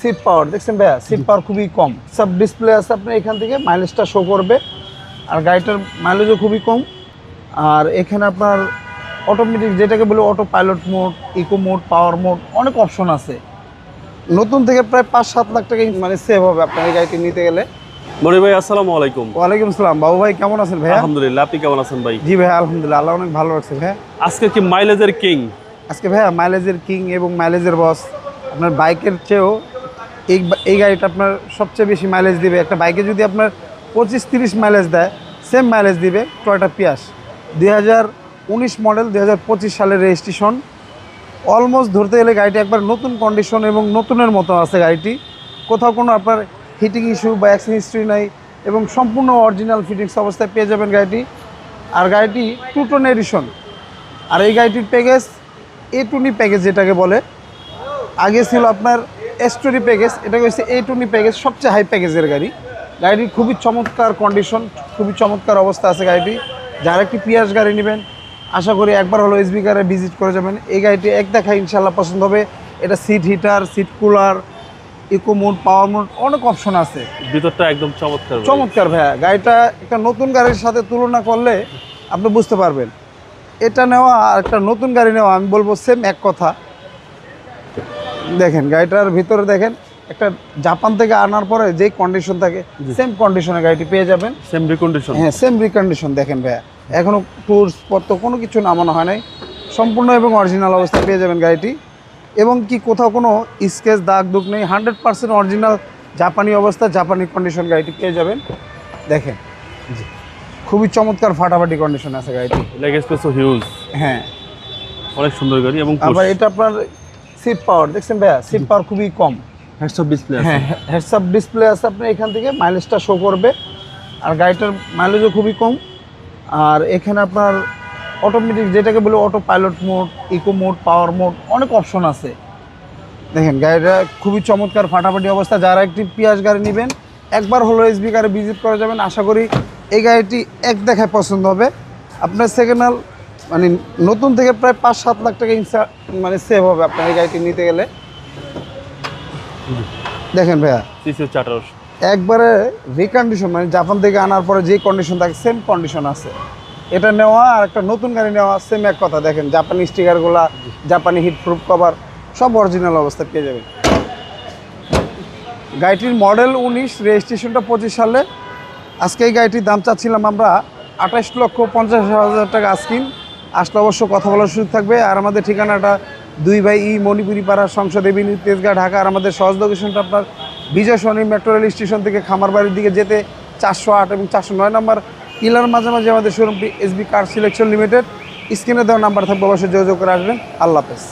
Seat পাওয়ার দেখছেন ভাইয়া, seat পাওয়ার খুবই কম। সব ডিসপ্লে আছে, আপনার এখান থেকে মাইলেজটা শো করবে। আর গাড়িটার মাইলেজও খুবই কম। আর এখানে আপনার অটোমেটিক যেটাকে বলে auto pilot mode, eco mode, power mode, অনেক অপশন আছে। নতুন থেকে প্রায় 5-7 লাখ টাকা মানে সেভ হবে আপনার এই গাড়িটি নিতে গেলে। মনি ভাই আসসালামু আলাইকুম। ওয়ালাইকুম আসসালাম। বাবু ভাই কেমন আছেন ভাইয়া? আলহামদুলিল্লাহ, আপনি কেমন আছেন ভাই? জি ভাইয়া আলহামদুলিল্লাহ, আল্লাহ অনেক ভালো রাখছে ভাইয়া। আজকে কি মাইলেজের কিং? আজকে ভাইয়া মাইলেজের কিং এবং মাইলেজের বস। আপনার বাইকের চেয়েও এই গাড়িটা আপনার সবচেয়ে বেশি মাইলেজ দিবে। একটা বাইকে যদি আপনার 25-30 মাইলেজ দেয়, সেম মাইলেজ দিবে টয়োটা পিয়াস। 2019 মডেল, 2025 সালের রেজিস্ট্রেশন। অলমোস্ট ধরতে গেলে গাড়িটি একবার নতুন কন্ডিশন এবং নতুনের মতো আছে গাড়িটি। কোথাও কোনো আপনার হিটিং ইস্যু বা অ্যাক্সিডেন্ট হিস্ট্রি নাই এবং সম্পূর্ণ অরিজিনাল ফিটিংস অবস্থায় পেয়ে যাবেন গাড়িটি। আর গাড়িটি টু টোন এডিশন। আর এই গাড়িটির প্যাকেজ A20 প্যাকেজ যেটাকে বলে। আগে ছিল আপনার S20 প্যাকেজ, এটাকে হচ্ছে A20 প্যাকেজ, সবচেয়ে হাই প্যাকেজের গাড়ি। গাড়িটির খুবই চমৎকার কন্ডিশন, খুবই চমৎকার অবস্থা আছে গাড়িটি। যারা একটি পিয়াস গাড়ি নেবেন, আশা করি একবার হলো এসবি কারে ভিজিট করে যাবেন। এই গাড়িটি এক দেখায় ইনশাল্লাহ পছন্দ হবে। এটা seat heater, seat cooler, eco mode, power mode, অনেক অপশন আছে। ভিতরটা একদম চমৎকার ভাই। চমৎকার ভাইয়া। গাড়িটা একটা নতুন গাড়ির সাথে তুলনা করলে আপনি বুঝতে পারবেন। এটা নেওয়া আর একটা নতুন গাড়ি নেওয়া আমি বলবো সেম এক কথা। দেখেন গাড়িটার ভিতরে দেখেন, একটা জাপান থেকে আনার পরে যে কন্ডিশন থাকে সেম কন্ডিশনে গাড়িটি পেয়ে যাবেন। Same recondition? হ্যাঁ, সেম রিকন্ডিশন। দেখেন ভাইয়া, এখনও টুলস পত্র কোনো কিছু নামানো হয় নাই, সম্পূর্ণ এবং অরিজিনাল অবস্থায় পেয়ে যাবেন গাড়িটি। এবং কি কোথাও কোনো স্কেচ দাগ দুগ নেই, 100% অরিজিনাল জাপানি অবস্থা, জাপানি কন্ডিশন গাড়িটি পেয়ে যাবেন। দেখেন খুবই চমৎকার ফাটাফাটি কন্ডিশন আছে গাড়িটি। লেগ স্পেসও হিউজ। হ্যাঁ, অনেক সুন্দর গাড়ি। এবং আবার এটা আপনার সিট পাওয়ার দেখছেন ভাইয়া, সিট পাওয়ার খুবই কম। হেডস আপ ডিসপ্লে আছে। হ্যাঁ, হেডস আপ ডিসপ্লে আছে, আপনার এখান থেকে মাইলেজটা শো করবে। আর গাড়িটার মাইলেজও খুবই কম। আর এখানে আপনার অটোমেটিক যেটাকে বলে auto pilot mode, eco mode, power mode, অনেক অপশন আছে। দেখেন গাড়িটা খুবই চমৎকার ফাটাফাটি অবস্থা। যারা একটি পিয়াস গাড়ি নেবেন, একবার হলো এসবি কারে ভিজিট করে যাবেন। আশা করি এই গাড়িটি এক দেখায় পছন্দ হবে আপনার। সেকেন্ড হ্যান্ড মানে নতুন থেকে প্রায় 5-7 লাখ টাকা মানে সেভ হবে আপনার এই গাড়িটি নিতে গেলে। দেখেন ভাইয়া চার্টার একবারে রিকন্ডিশন, মানে জাপান থেকে আনার পরে যে কন্ডিশন থাকে সেম কন্ডিশন আছে। এটা নেওয়া আর একটা নতুন গাড়ি নেওয়া সেম এক কথা। দেখেন জাপানি স্টিকারগুলা, জাপানি হিট প্রুফ কভার, সব অরিজিনাল অবস্থায় পেয়ে যাবেন। গাড়িটির মডেল 19, রেজিস্ট্রেশনটা 25 সালে। আজকে এই গাড়িটির দাম চাচ্ছিলাম আমরা 28,50,000 টাকা আস্কিং। আসলে অবশ্য কথা বলার সুযোগ থাকবে। আর আমাদের ঠিকানাটা 2 বাই ই মণিপুরি পাড়া, সংসদ এভিনিউ, তেজগাঁ, ঢাকা। আর আমাদের সহজ লোকেশনটা আপনার বিজয় সরণি মেট্রো রেল স্টেশন থেকে খামারবাড়ির দিকে যেতে 408 এবং 409 নম্বর পিলার মাঝামাঝি আমাদের শোরুমটি এসবি কার সিলেকশন লিমিটেড। স্ক্রিনে দেওয়া নাম্বার থাকবে, অবশ্যই যোগাযোগ করে আসবেন। আল্লাহ হাফেজ।